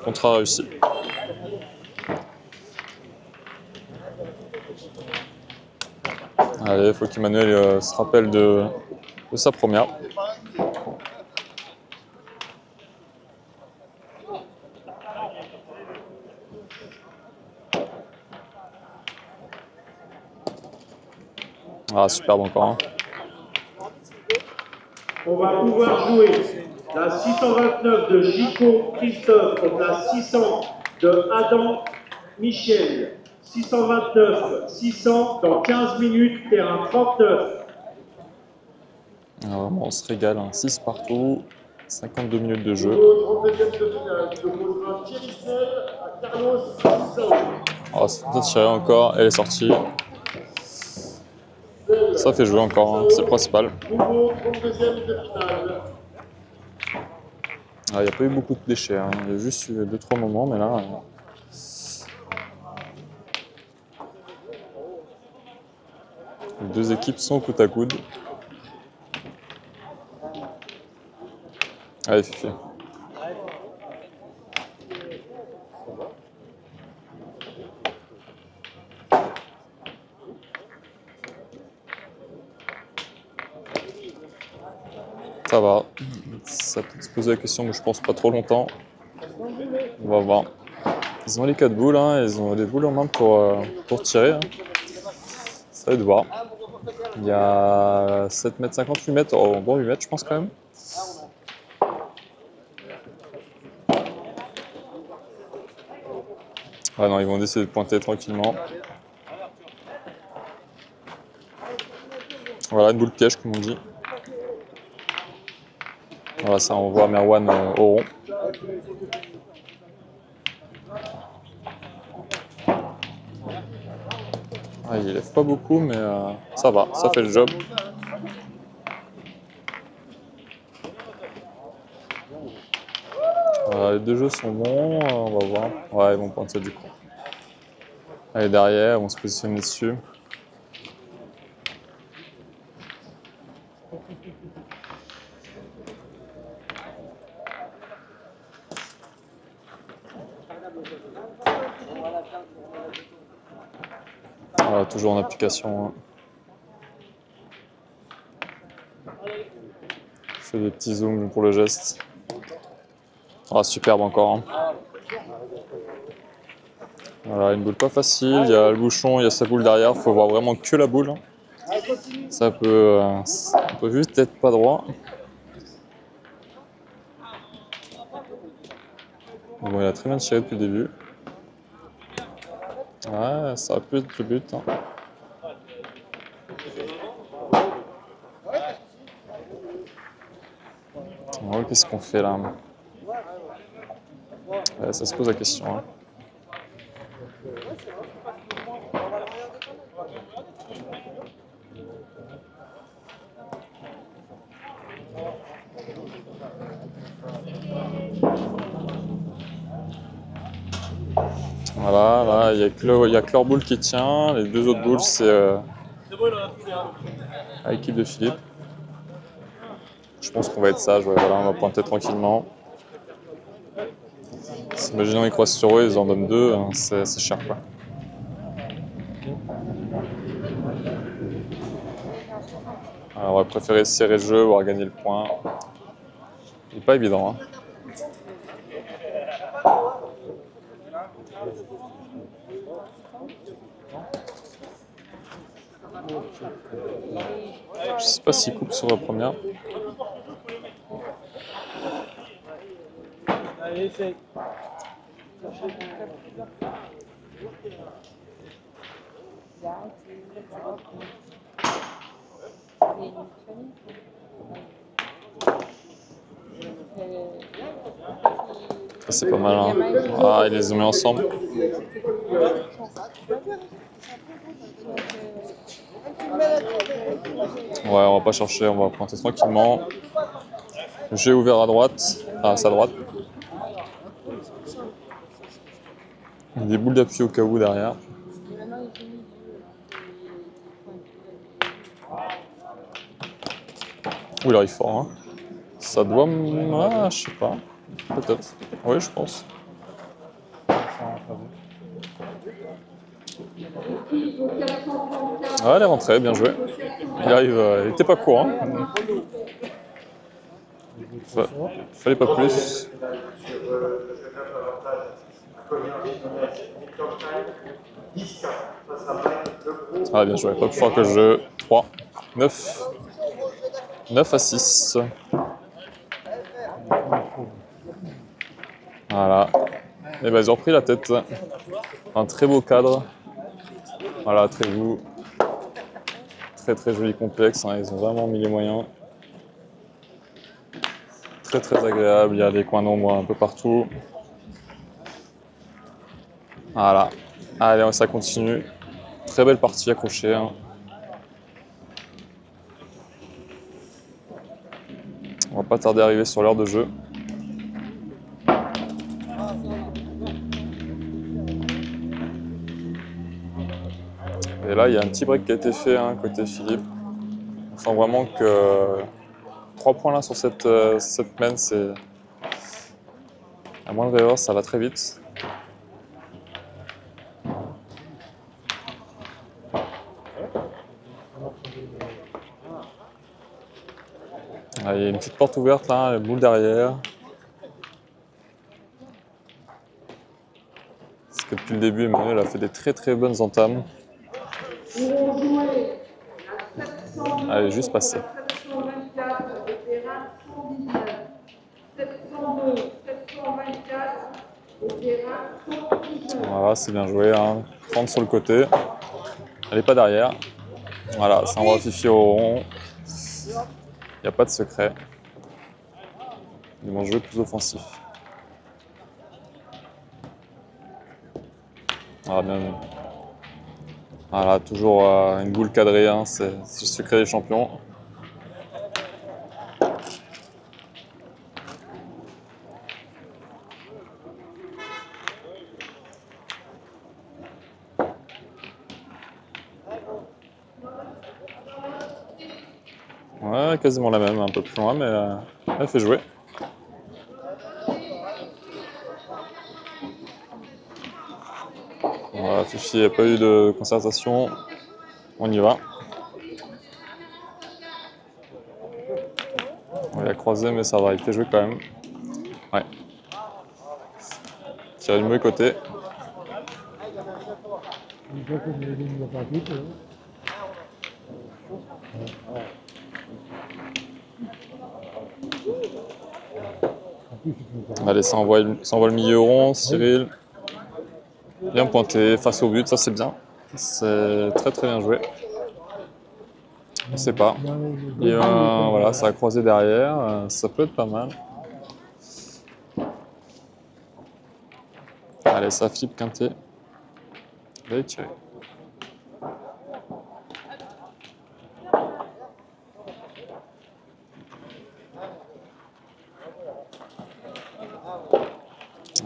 Contrat réussi. Allez, il faut qu'Emmanuel se rappelle de sa première. Ah, superbe encore. Hein. On va pouvoir jouer la 629 de Gico Christophe contre la 600 de Adam Michel. 629, 600 dans 15 minutes, terrain 39. Ah, vraiment, on se régale. Hein. 6 partout, 52 minutes de jeu. Au 32e de finale, il opposera Thierry Snell à Carlos Sao. Oh, c'est peut-être tiré encore, elle est sortie. Ça fait jouer encore, hein. C'est le principal. Nouveau 32e de finale. Il n'y a pas eu beaucoup de déchets, hein. Il y a juste eu 2-3 moments, mais là... les deux équipes sont coude à coude. Allez, Fifi. Ça va. Ça peut se poser la question, mais je pense pas trop longtemps. On va voir. Ils ont les 4 boules, hein. Ils ont les boules en main pour tirer. Hein. Ça va être de voir. Il y a 7 mètres 50, 8 mètres. Oh, bon 8 mètres, je pense quand même. Ah non, ils vont essayer de pointer tranquillement. Voilà, une boule piège, comme on dit. Voilà, ça envoie Merwan au rond. Ah, il lève pas beaucoup, mais ça va, ça fait le job. Les deux jeux sont bons, on va voir. Ouais, ils vont pointer du coup. Allez, derrière, on se positionne dessus. Voilà, toujours en application. Hein. Je fais des petits zooms pour le geste. Ah, superbe encore. Hein. Voilà, une boule pas facile, il y a le bouchon, il y a sa boule derrière, il faut voir vraiment que la boule. Ça peut juste être pas droit. Bon, il a très bien tiré depuis le début. Ouais, ça aurait pu être le but. Hein. Oh, qu'est-ce qu'on fait là? Ouais, ça se pose la question. Hein. Voilà, là, il y a que leur boule qui tient. Les deux autres boules, c'est l'équipe de Philippe. Je pense qu'on va être sage. Ouais, voilà, on va pointer tranquillement. Imaginons qu'ils croisent sur eux, ils en donnent 2, hein, c'est cher quoi. Alors, on va préférer serrer le jeu, voire gagner le point. C'est pas évident. Hein. Je sais pas s'il coupe sur la première. Allez, essaye. Ça, c'est pas mal. Hein. Ah, il les a mis ensemble. Ouais, on va pas chercher, on va pointer tranquillement. J'ai ouvert à droite, à sa droite. Il y a des boules d'appui au cas où derrière. Ouh, il arrive fort. Hein. Ça doit... Ah, je sais pas. Peut-être. Oui, je pense. Ouais, elle est rentrée, bien joué. Il arrive, il était pas court. Hein. Fallait pas plus. Ah, bien joué, pas plus fort que le jeu. 3, 9. 9 à 6. Voilà. Et ben, ils ont repris la tête. Un très beau cadre. Voilà, très beau. Très très joli complexe. Hein. Ils ont vraiment mis les moyens. Très très agréable. Il y a des coins d'ombre un peu partout. Voilà. Allez, ça continue. Très belle partie accrochée. Hein. On va pas tarder à arriver sur l'heure de jeu. Et là, il y a un petit break qui a été fait hein, côté Philippe. On sent vraiment que 3 points là sur cette main, c'est à moindre erreur, ça va très vite. Ah, il y a une petite porte ouverte là, la boule derrière. Parce que depuis le début, Emmanuel a fait des très très bonnes entames. Allez, juste passer. Voilà, c'est bien joué. Hein. 30 sur le côté. Elle n'est pas derrière. Voilà, ça envoie Fifi au rond. Il n'y a pas de secret. Ils vont jouer plus offensif. Voilà, bien. Voilà, toujours une boule cadrée, hein, c'est le secret des champions. Ouais, quasiment la même, un peu plus loin, mais elle fait jouer. Voilà, Fifi, il n'y a pas eu de concertation. On y va. On l'a croisé, mais ça va, il fait jouer quand même. Ouais. Tirer du mauvais côté. Allez, ça envoie le milieu rond, Cyril. Bien pointé, face au but, ça c'est bien. C'est très très bien joué. Je sais pas. Et voilà, ça a croisé derrière, ça peut être pas mal. Allez, ça Philippe Quintet. Va y tirer.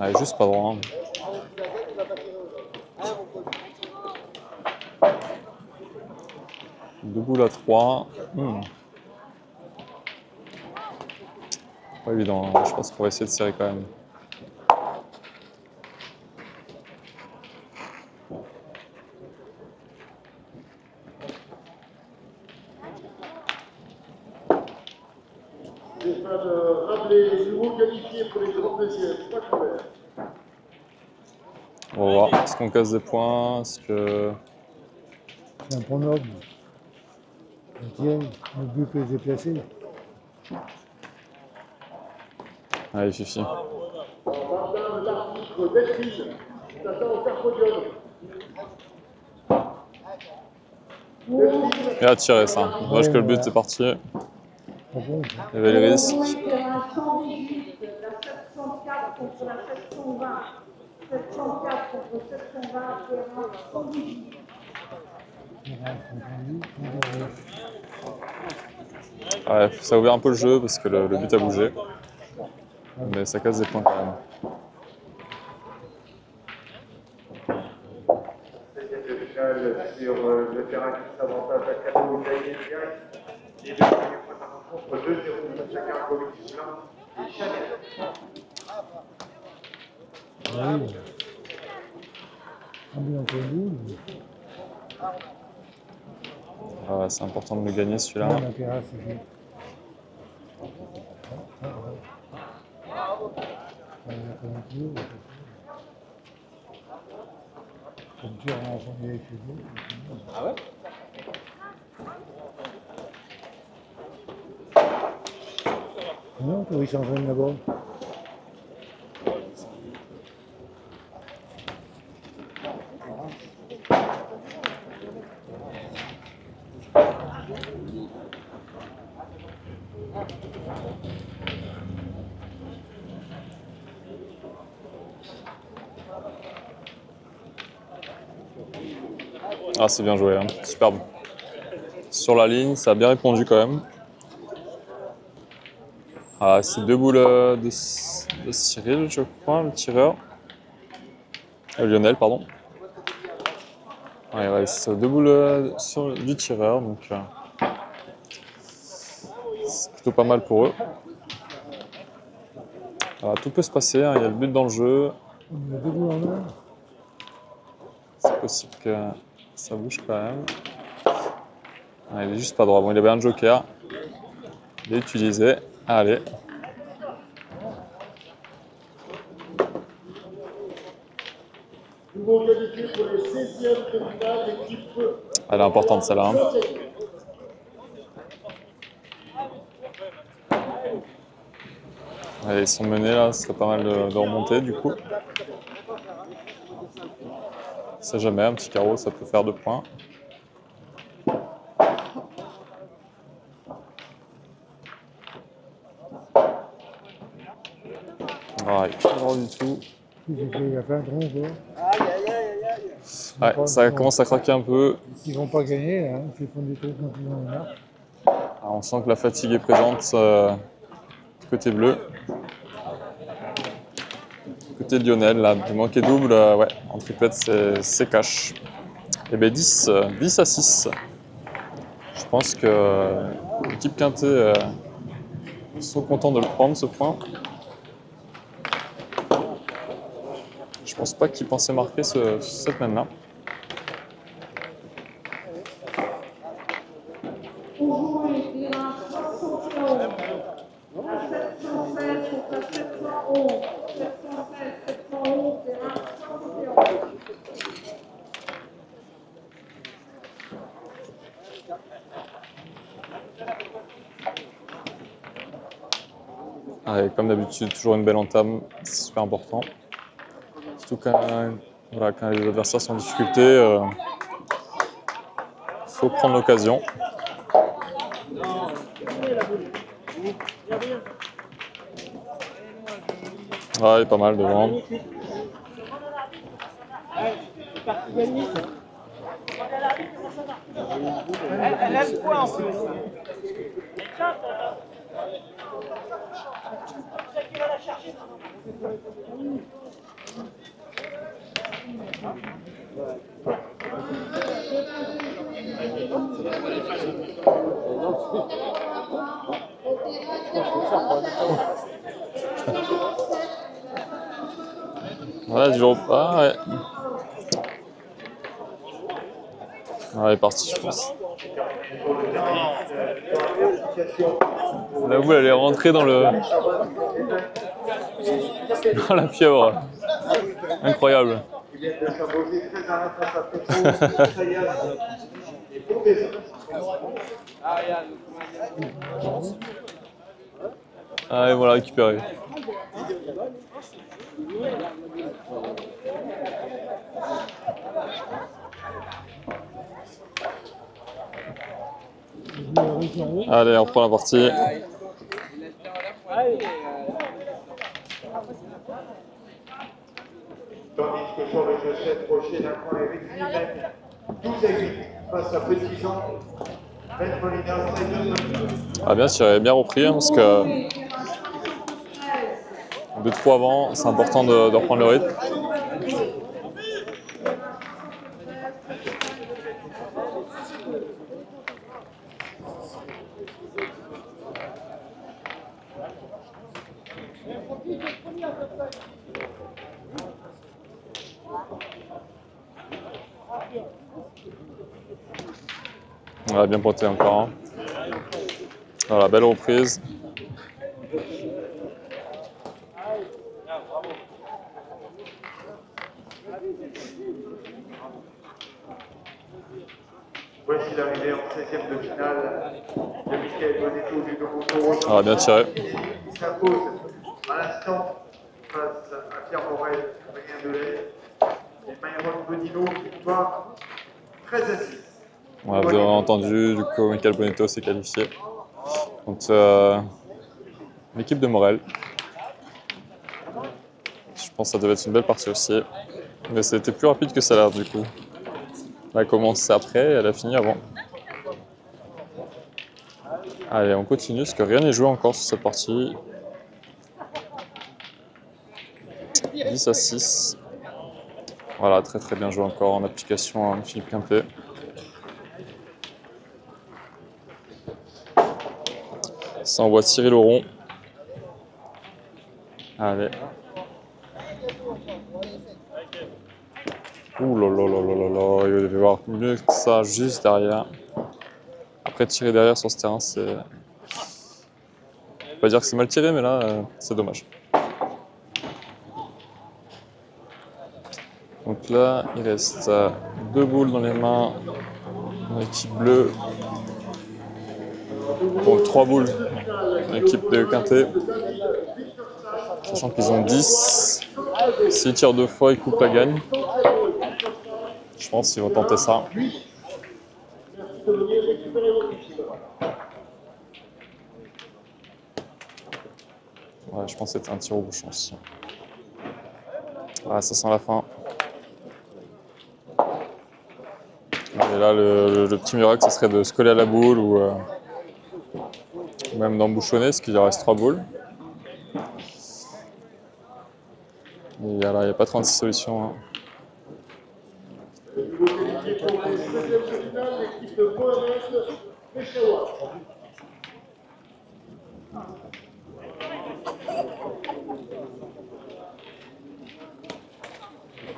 Allez, juste pas droit. Hein. Deux boules à 3. Pas évident, hein. Je pense qu'on va essayer de serrer quand même. Rappeler les nouveaux qualifiés pour les grands deuxièmes, pas couvert. On va voir, est-ce qu'on casse des points, est-ce que... C'est un point noble. Le but peut se déplacer. Allez, Fifi. Martin, l'arbitre Delphine, t'attends au carpodium. Et à tirer ça. Dommage que le but est parti. Pas bon, ça. Il y avait le risque. Terrain 118, la 704 contre la 720. 704 contre 720, terrain 118. Ouais, ça a ouvert un peu le jeu parce que le but a bougé. Mais ça casse des points quand même. Deuxième de finale sur le terrain qui s'avantage à Cabo Daniel Direct. Les deux premiers points de la rencontre, 2-0, chacun pour Polyclin et Chanel. Oui. Un but entre nous. Ah, c'est important de le gagner celui-là. La terrasse, c'est juste. Comme tu as rencontré avec les autres. Ah ouais? Non, toi, ils s'entraînent là-bas. Ah, c'est bien joué, hein. Superbe. Sur la ligne, ça a bien répondu quand même. Ah, c'est deux boules de Cyril, je crois, le tireur. Lionel, pardon. Ouais, c'est deux boules du tireur, donc c'est plutôt pas mal pour eux. Alors, tout peut se passer, hein. Il y a le but dans le jeu. Il y a deux boules en or. C'est possible que ça bouge quand même. Ah, il est juste pas droit. Bon, il avait un joker. Il l'a utilisé. Allez. Nouveau qualifié pour les 16e de finale, l'équipe. Elle est importante celle-là. Hein. Allez, ils sont menés là, ce serait pas mal de remonter du coup. On sait jamais, un petit carreau ça peut faire 2 points. Ah, il est pas droit du tout. Il a fait un tronc, quoi. Aïe, aïe, aïe, aïe, aïe. Ouais, ça commence à craquer un peu. Ils vont pas gagner, là. Ils font des trucs quand ils ont une marque. Ah, on sent que la fatigue est présente côté bleu. Côté Lionel, là, de manquer double, ouais, en triplette, c'est cash. Et bien 10 à 6. Je pense que l'équipe Quintet sont contents de le prendre, ce point. Je pense pas qu'ils pensaient marquer cette même-là. Pour jouer, terrain 71. La 716 contre la 711. 716, 711, terrain 71. Ah, et comme d'habitude, toujours une belle entame, c'est super important. Surtout quand les adversaires sont en difficulté, il faut prendre l'occasion. Ouais, il est pas mal devant. Elle aime quoi en plus? Ouais, toujours pas, ouais. Ouais, il est parti, je pense. La boule, elle est rentrée dans la pieuvre. Incroyable. Il vient de s'imposer très à la face à Petro, Sayas et Pompéza. Ah, et voilà, récupéré. Il Allez, on reprend la partie. Tandis que sur le jeu 7, Rocher Lacroix et Ricky mènent 12 à 8 face à Petit Jean. Ben Molina, 13 Ah bien tiré, bien repris, hein, parce que 2-3 avant, c'est important de reprendre le rythme. On a bien pointé encore. Hein. Voilà, belle reprise. Voici l'arrivée en 16e de finale de Michael Bonetto du Toronto. Ah, bien tiré. Il s'impose à l'instant face à Pierre Morel, Adrien Delay et Myron Bonino, victoire 13 à 6. Vous avez entendu, du coup, Michael Bonetto s'est qualifié contre l'équipe de Morel. Je pense que ça devait être une belle partie aussi. Mais c'était plus rapide que ça a l'air du coup. Elle a commencé après et elle a fini avant. Allez, on continue parce que rien n'est joué encore sur cette partie. 10 à 6. Voilà, très très bien joué encore en application à Philippe Quintet. Ça envoie Cyril Auron. Allez. Ouh là là là là là là, il devait y avoir mieux que ça juste derrière. Après tirer derrière sur ce terrain, c'est... Je ne peux pas dire que c'est mal tiré, mais là, c'est dommage. Donc là, il reste 2 boules dans les mains de l'équipe bleue. Donc 3 boules dans l'équipe de Quintet. Sachant qu'ils ont 10. S'ils tirent 2 fois, ils coupent la gagne. Je pense qu'ils vont tenter ça. Ouais, je pense que c'était un tir au bouchon aussi. Ouais, ça sent la fin. Et là, le petit miracle, ce serait de se coller à la boule ou même d'embouchonner, parce qu'il reste 3 boules. Il n'y a pas 36 solutions. Hein.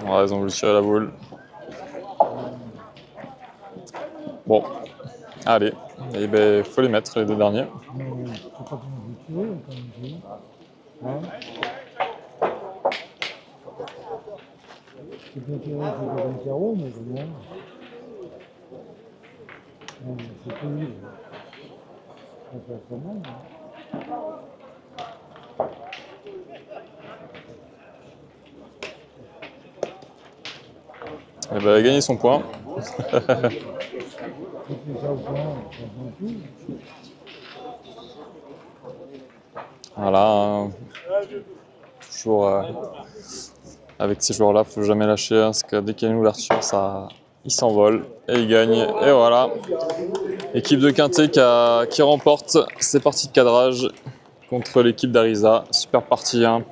Ouais, ils ont voulu tirer la boule. Bon, allez, il ben, faut les mettre, les 2 derniers. C'est bien tiré, c'est un carreau, mais comment? C'est fini. Ça fait pas mal. Et ben, elle a gagné son point. Voilà, hein. Toujours avec ces joueurs-là, il ne faut jamais lâcher, hein, parce que dès qu'il y a une ouverture, ils s'envolent et ils gagnent. Et voilà, équipe de Quintet qui remporte ses parties de cadrage contre l'équipe d'Arisa. Super partie, hein.